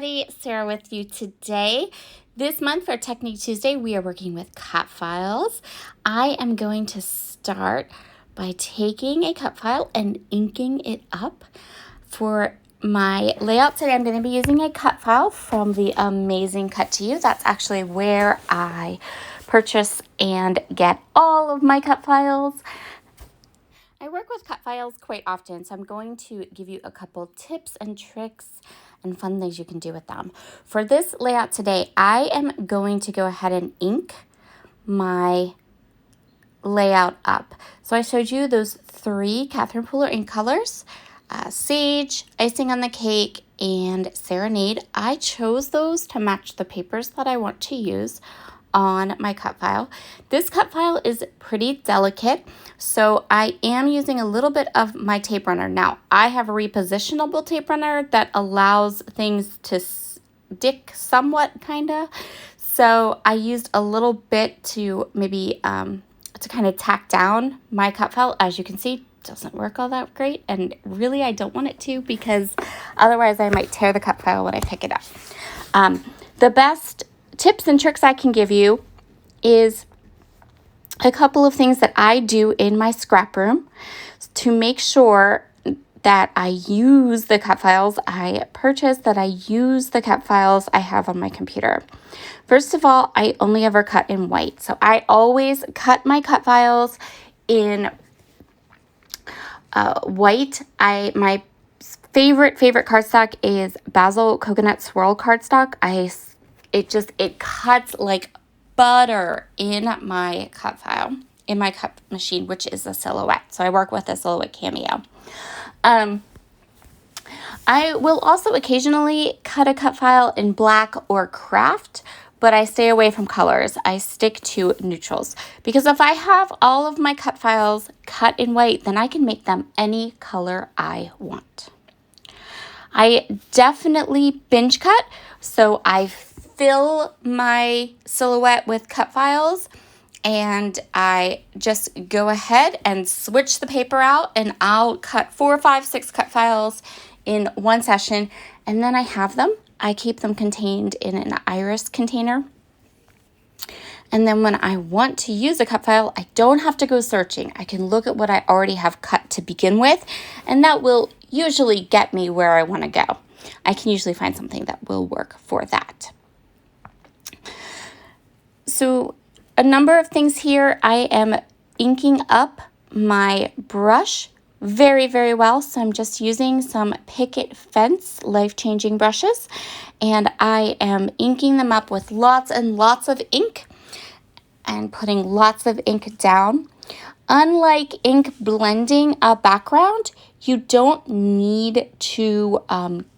everybody, Sarah with you today. This month for Technique Tuesday, we are working with cut files. I am going to start by taking a cut file and inking it up. For my layout today, I'm going to be using a cut file from the Amazing Cut to You. That's actually where I purchase and get all of my cut files. I work with cut files quite often, so I'm going to give you a couple tips and tricks and fun things you can do with them. For this layout today, I am going to go ahead and ink my layout up. So I showed you those 3 Catherine Pooler ink colors, Sage, Icing on the Cake, and Serenade. I chose those to match the papers that I want to use on my cut file. This cut file is pretty delicate, so I am using a little bit of my tape runner. Now, I have a repositionable tape runner that allows things to stick somewhat, kinda. So I used a little bit to maybe to kind of tack down my cut file. As you can see, it doesn't work all that great, and really I don't want it to, because otherwise I might tear the cut file when I pick it up. The best tips and tricks I can give you is a couple of things that I do in my scrap room to make sure that I use the cut files I purchased, that I use the cut files I have on my computer. First of all, I only ever cut in white. So I always cut my cut files in white. My favorite cardstock is Basil Coconut Swirl cardstock. It cuts like butter in my cut file, in my cut machine, which is a Silhouette. So I work with a Silhouette Cameo. I will also occasionally cut a cut file in black or craft, but I stay away from colors. I stick to neutrals, because if I have all of my cut files cut in white, then I can make them any color I want. I definitely binge cut, so I fill my Silhouette with cut files, and I just go ahead and switch the paper out, and I'll cut 4, 5, 6 cut files in one session, and then I have them. I keep them contained in an iris container. And then when I want to use a cut file, I don't have to go searching. I can look at what I already have cut to begin with, and that will usually get me where I want to go. I can usually find something that will work for that. So a number of things here. I am inking up my brush very, very well. So I'm just using some Picket Fence life-changing brushes, and I am inking them up with lots and lots of ink and putting lots of ink down. Unlike ink blending a background, you don't need to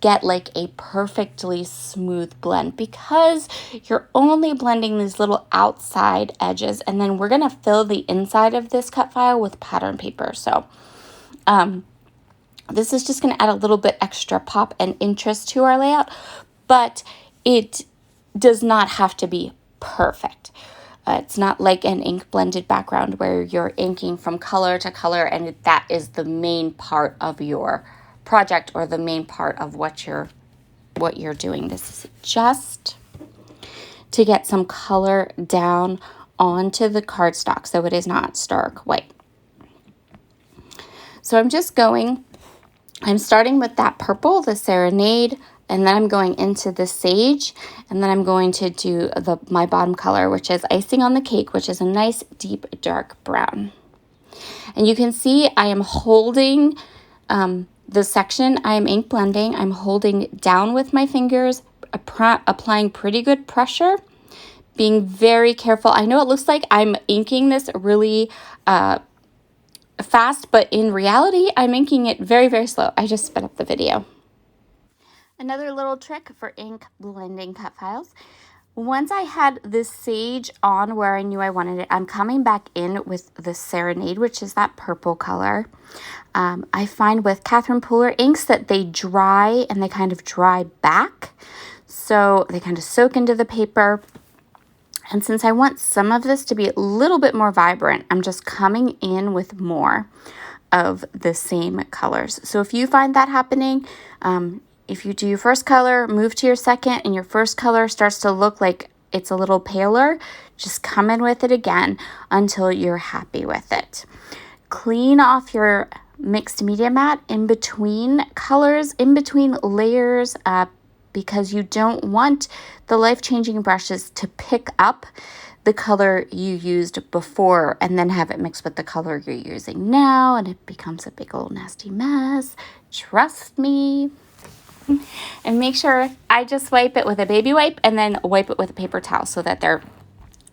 get like a perfectly smooth blend, because you're only blending these little outside edges, and then we're gonna fill the inside of this cut file with pattern paper. So this is just gonna add a little bit extra pop and interest to our layout, but it does not have to be perfect. It's not like an ink blended background where you're inking from color to color and that is the main part of your project or the main part of what you're doing. This is just to get some color down onto the cardstock so it is not stark white. So I'm starting with that purple, the Serenade, and then I'm going into the Sage, and then I'm going to do my bottom color, which is Icing on the Cake, which is a nice deep dark brown. And you can see I am holding the section I am ink blending. I'm holding down with my fingers, applying pretty good pressure, being very careful. I know it looks like I'm inking this really fast, but in reality, I'm inking it very, very slow. I just sped up the video. Another little trick for ink blending cut files. Once I had this Sage on where I knew I wanted it, I'm coming back in with the Serenade, which is that purple color. I find with Catherine Pooler inks that they dry and they kind of dry back. So they kind of soak into the paper. And since I want some of this to be a little bit more vibrant, I'm just coming in with more of the same colors. So if you find that happening, if you do your first color, move to your second, and your first color starts to look like it's a little paler, just come in with it again until you're happy with it. Clean off your mixed media mat in between colors, in between layers, because you don't want the life-changing brushes to pick up the color you used before and then have it mixed with the color you're using now, and it becomes a big old nasty mess. Trust me. And make sure I just wipe it with a baby wipe and then wipe it with a paper towel so that there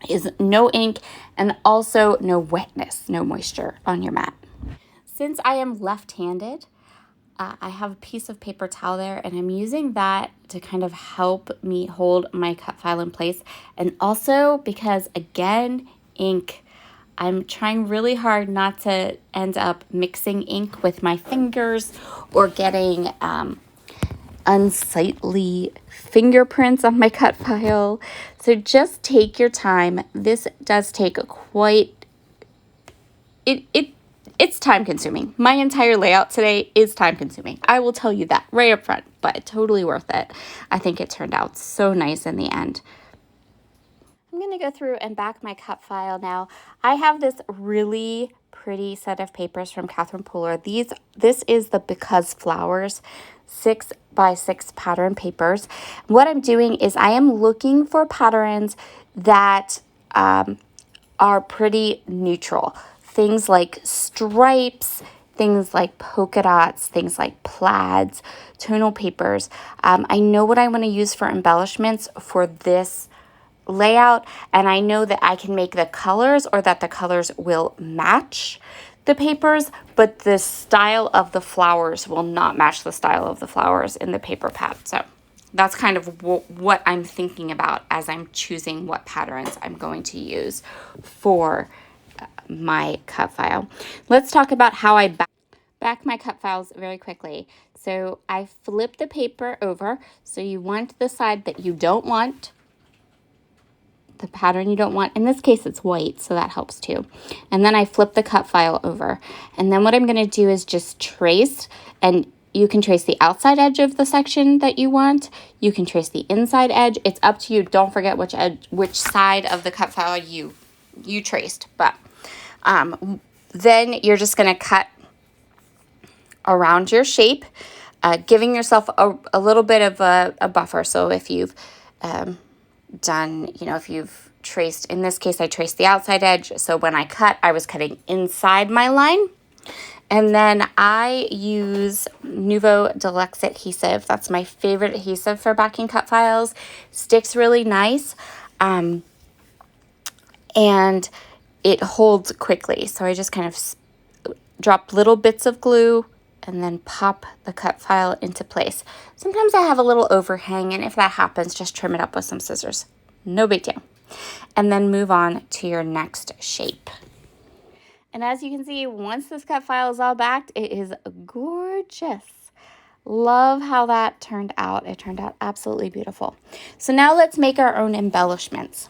is no ink and also no wetness, no moisture on your mat. Since I am left-handed, I have a piece of paper towel there, and I'm using that to kind of help me hold my cut file in place. And also because, again, ink, I'm trying really hard not to end up mixing ink with my fingers or getting unsightly fingerprints on my cut file. So just take your time. This does take it's time consuming. My entire layout today is time consuming. I will tell you that right up front, but totally worth it. I think it turned out so nice in the end. I'm going to go through and back my cut file now. I have this really pretty set of papers from Catherine Pooler. This is the Because Flowers 6x6 pattern papers. What I'm doing is I am looking for patterns that are pretty neutral. Things like stripes, things like polka dots, things like plaids, tonal papers. I know what I want to use for embellishments for this layout, and I know that I can make the colors or that the colors will match the papers, but the style of the flowers will not match the style of the flowers in the paper pad. So that's kind of what I'm thinking about as I'm choosing what patterns I'm going to use for my cut file. Let's talk about how I back my cut files very quickly. So I flip the paper over. So you want the side that you don't want, the pattern you don't want. In this case, it's white, so that helps too. And then I flip the cut file over. And then what I'm going to do is just trace, and you can trace the outside edge of the section that you want. You can trace the inside edge. It's up to you. Don't forget which side of the cut file you traced. But then you're just going to cut around your shape, giving yourself a little bit of a buffer. So if you've if you've traced, in this case, I traced the outside edge. So when I cut, I was cutting inside my line. And then I use Nuvo Deluxe adhesive. That's my favorite adhesive for backing cut files. Sticks really nice. And it holds quickly. So I just kind of drop little bits of glue and then pop the cut file into place. Sometimes I have a little overhang, and if that happens, just trim it up with some scissors. No big deal. And then move on to your next shape. And as you can see, once this cut file is all backed, it is gorgeous. Love how that turned out. It turned out absolutely beautiful. So now let's make our own embellishments.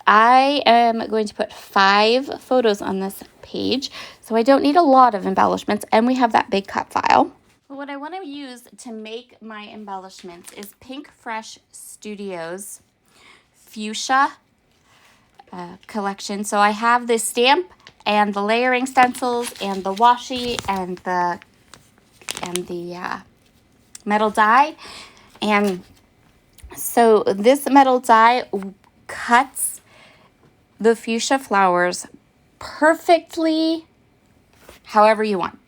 I am going to put 5 photos on this page, so I don't need a lot of embellishments, and we have that big cut file. But what I want to use to make my embellishments is Pink Fresh Studios Fuchsia collection. So I have this stamp and the layering stencils and the washi and the metal die. And so this metal die cuts the fuchsia flowers perfectly however you want.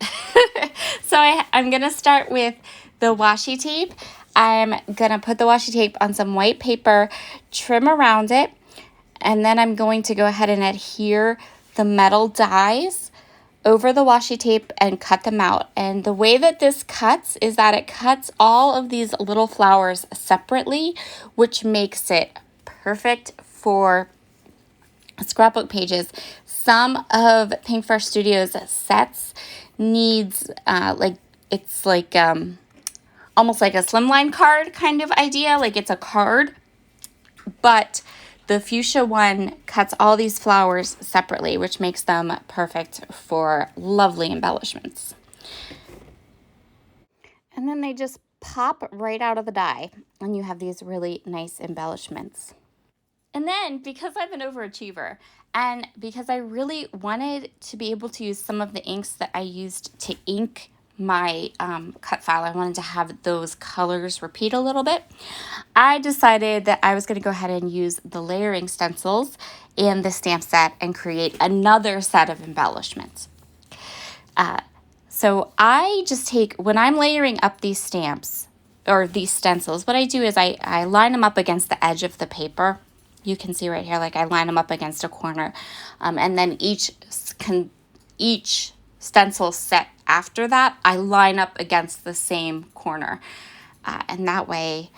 So I'm going to start with the washi tape. I'm going to put the washi tape on some white paper, trim around it, and then I'm going to go ahead and adhere the metal dies over the washi tape and cut them out. And the way that this cuts is that it cuts all of these little flowers separately, which makes it perfect for scrapbook pages. Some of Pink Fresh Studios sets needs almost like a slimline card kind of idea, like it's a card, but the fuchsia one cuts all these flowers separately, which makes them perfect for lovely embellishments. And then they just pop right out of the die, and you have these really nice embellishments. And then, because I'm an overachiever, and because I really wanted to be able to use some of the inks that I used to ink my cut file, I wanted to have those colors repeat a little bit. I decided that I was going to go ahead and use the layering stencils and the stamp set and create another set of embellishments. So I just take, when I'm layering up these stamps or these stencils, what I do is I line them up against the edge of the paper. You can see right here, like I line them up against a corner. And then each stencil set after that, I line up against the same corner. And that way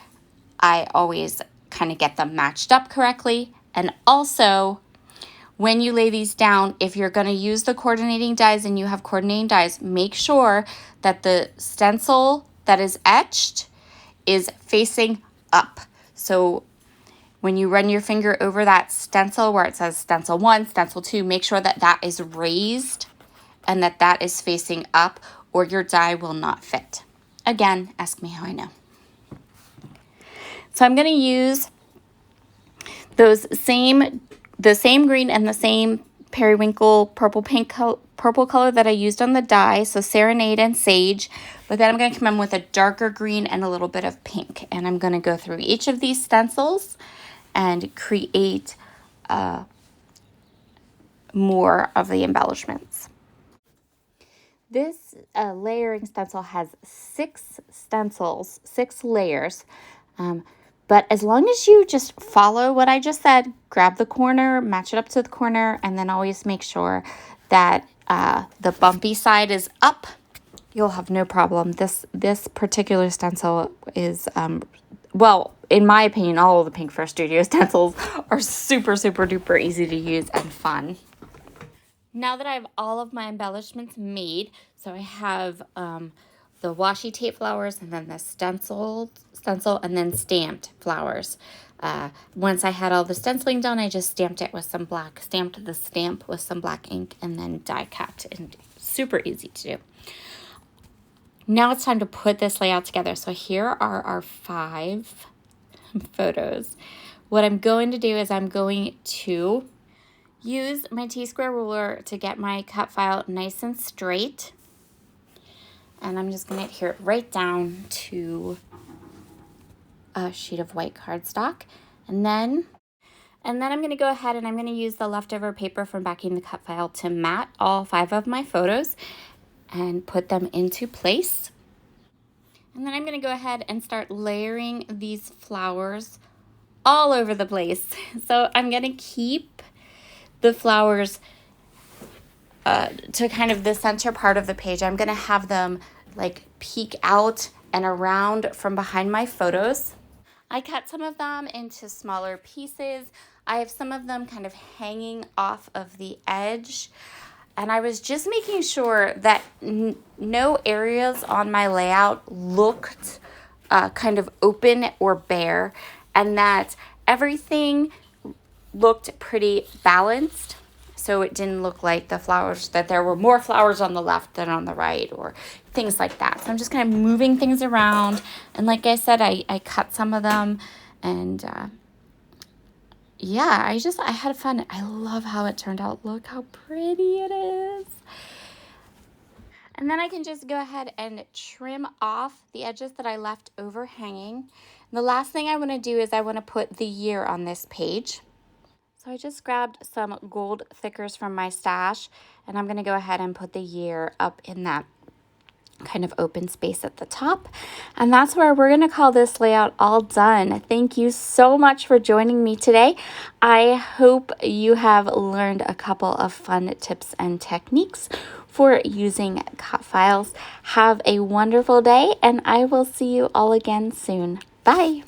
I always kind of get them matched up correctly. And also, when you lay these down, if you're going to use the coordinating dies and you have coordinating dies, make sure that the stencil that is etched is facing up. So when you run your finger over that stencil where it says stencil 1, stencil 2, make sure that that is raised and that that is facing up, or your die will not fit. Again, ask me how I know. So I'm going to use the same green and the same periwinkle purple color that I used on the die, so Serenade and Sage, but then I'm going to come in with a darker green and a little bit of pink, and I'm going to go through each of these stencils and create more of the embellishments. This layering stencil has 6 stencils, 6 layers, but as long as you just follow what I just said, grab the corner, match it up to the corner, and then always make sure that the bumpy side is up, you'll have no problem. This particular stencil is, well, in my opinion, all of the Pink Fur Studio stencils are super, super duper easy to use and fun. Now that I have all of my embellishments made, so I have the washi tape flowers and then the stencil and then stamped flowers. Once I had all the stenciling done, I just stamped the stamp with some black ink and then die cut, and super easy to do. Now it's time to put this layout together. So here are our 5 photos. What I'm going to do is I'm going to use my T-square ruler to get my cut file nice and straight. And I'm just going to adhere it right down to a sheet of white cardstock. And then I'm going to go ahead and I'm going to use the leftover paper from backing the cut file to mat all 5 of my photos and put them into place. And then I'm going to go ahead and start layering these flowers all over the place. So I'm going to keep the flowers to kind of the center part of the page. I'm going to have them like peek out and around from behind my photos. I cut some of them into smaller pieces. I have some of them kind of hanging off of the edge. And I was just making sure that no areas on my layout looked kind of open or bare, and that everything looked pretty balanced, so it didn't look like the flowers, that there were more flowers on the left than on the right or things like that. So I'm just kind of moving things around, and like I said, I cut some of them, and yeah, I had fun. I love how it turned out. Look how pretty it is. And then I can just go ahead and trim off the edges that I left overhanging. And the last thing I want to do is I want to put the year on this page. So I just grabbed some gold thickers from my stash, and I'm going to go ahead and put the year up in that kind of open space at the top. And that's where we're going to call this layout all done. Thank you so much for joining me today. I hope you have learned a couple of fun tips and techniques for using cut files. Have a wonderful day, and I will see you all again soon. Bye.